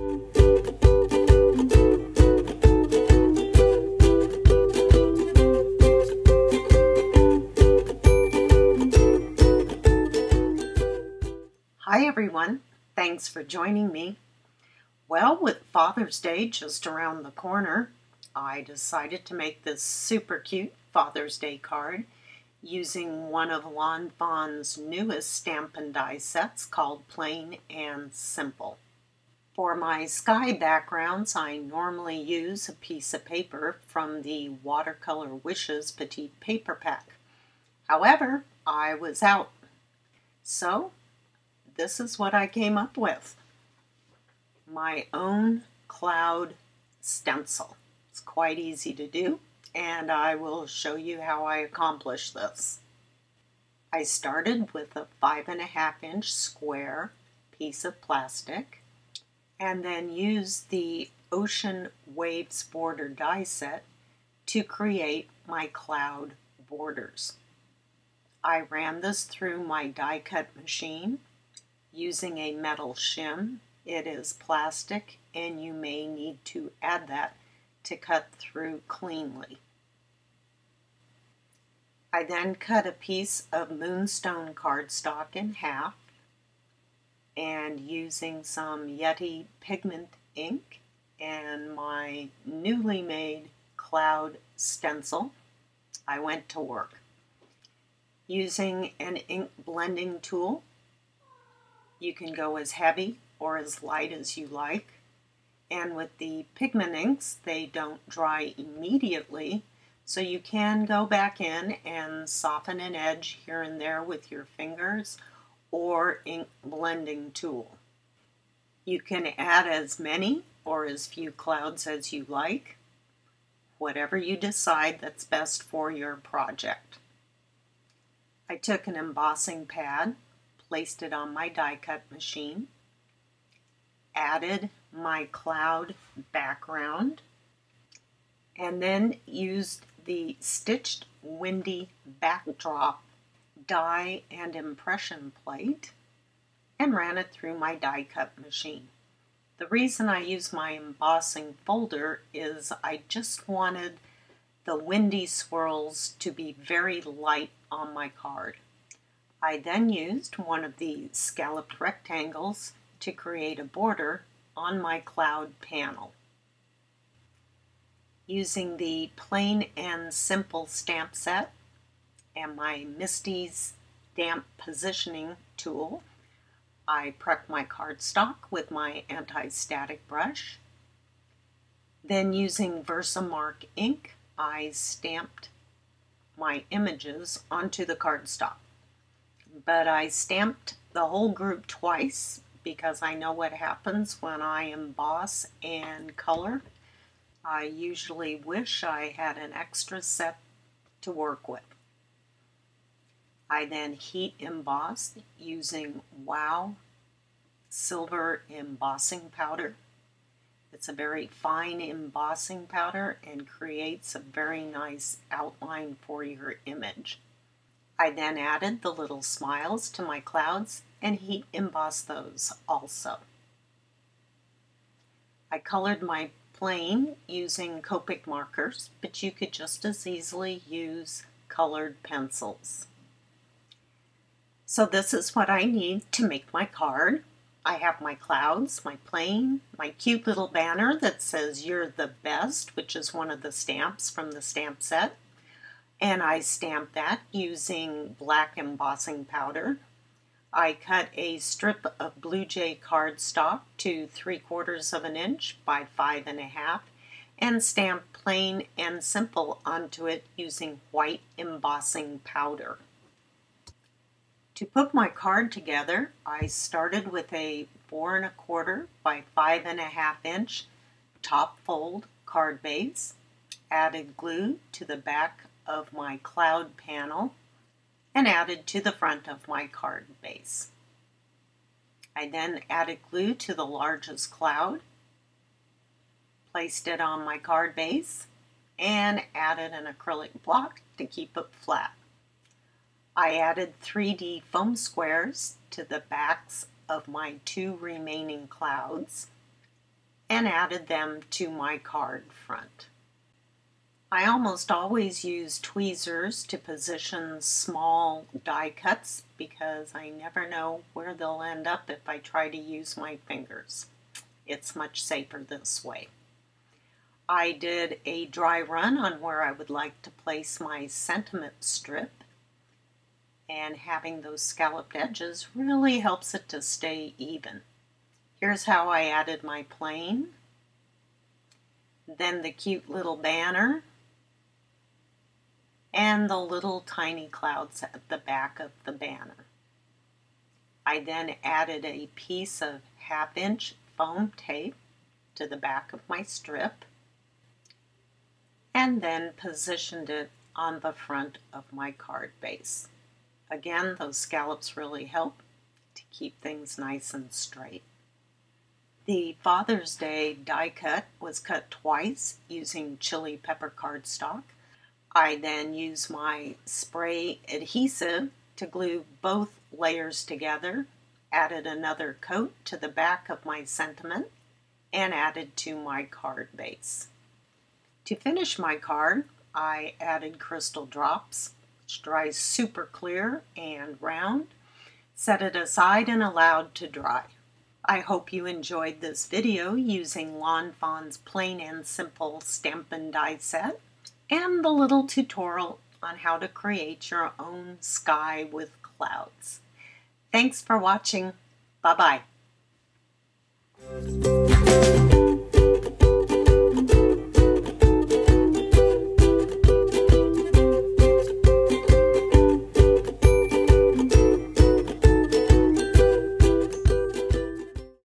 Hi everyone, thanks for joining me. Well, with Father's Day just around the corner, I decided to make this super cute Father's Day card using one of Lawnfawn's newest stamp and die sets called Plain and Simple. For my sky backgrounds, I normally use a piece of paper from the Watercolor Wishes Petite Paper Pack. However, I was out, so this is what I came up with. My own cloud stencil. It's quite easy to do, and I will show you how I accomplished this. I started with a 5.5-inch square piece of plastic and then used the Ocean Waves border die set to create my cloud borders. I ran this through my die cut machine using a metal shim. It is plastic and you may need to add that to cut through cleanly. I then cut a piece of moonstone cardstock in half and using some Yeti pigment ink and my newly made cloud stencil, I went to work. Using an ink blending tool, you can go as heavy or as light as you like. And with the pigment inks, they don't dry immediately, so you can go back in and soften an edge here and there with your fingers or ink blending tool. You can add as many or as few clouds as you like, whatever you decide that's best for your project. I took an embossing pad, placed it on my die cut machine, added my cloud background, and then used the stitched windy backdrop die and impression plate and ran it through my die cut machine. The reason I use my embossing folder is I just wanted the windy swirls to be very light on my card. I then used one of the scalloped rectangles to create a border on my cloud panel. Using the Plain and Simple stamp set and my Misty's damp positioning tool, I prepped my cardstock with my anti-static brush. Then using Versamark ink, I stamped my images onto the cardstock. But I stamped the whole group twice because I know what happens when I emboss and color. I usually wish I had an extra set to work with. I then heat embossed using Wow silver embossing powder. It's a very fine embossing powder and creates a very nice outline for your image. I then added the little smiles to my clouds and heat embossed those also. I colored my plane using Copic markers, but you could just as easily use colored pencils. So this is what I need to make my card. I have my clouds, my plane, my cute little banner that says "You're the Best," which is one of the stamps from the stamp set. And I stamped that using black embossing powder. I cut a strip of Blue Jay cardstock to 3/4 of an inch by 5.5 and stamped Plain and Simple onto it using white embossing powder. To put my card together, I started with a 4¼ by 5.5 inch top fold card base, added glue to the back of my cloud panel, and added to the front of my card base. I then added glue to the largest cloud, placed it on my card base, and added an acrylic block to keep it flat. I added 3D foam squares to the backs of my 2 remaining clouds, and added them to my card front. I almost always use tweezers to position small die cuts because I never know where they'll end up if I try to use my fingers. It's much safer this way. I did a dry run on where I would like to place my sentiment strip, and having those scalloped edges really helps it to stay even. Here's how I added my plane, then the cute little banner, and the little tiny clouds at the back of the banner. I then added a piece of 1/2-inch foam tape to the back of my strip, and then positioned it on the front of my card base. Again, those scallops really help to keep things nice and straight. The Father's Day die cut was cut twice using chili pepper cardstock. I then used my spray adhesive to glue both layers together, added another coat to the back of my sentiment, and added to my card base. To finish my card, I added crystal drops, which dries super clear and round. Set it aside and allowed to dry. I hope you enjoyed this video using Lawnfawn's Plain and Simple Stampin' Die Set and the little tutorial on how to create your own sky with clouds. Thanks for watching. Bye-bye.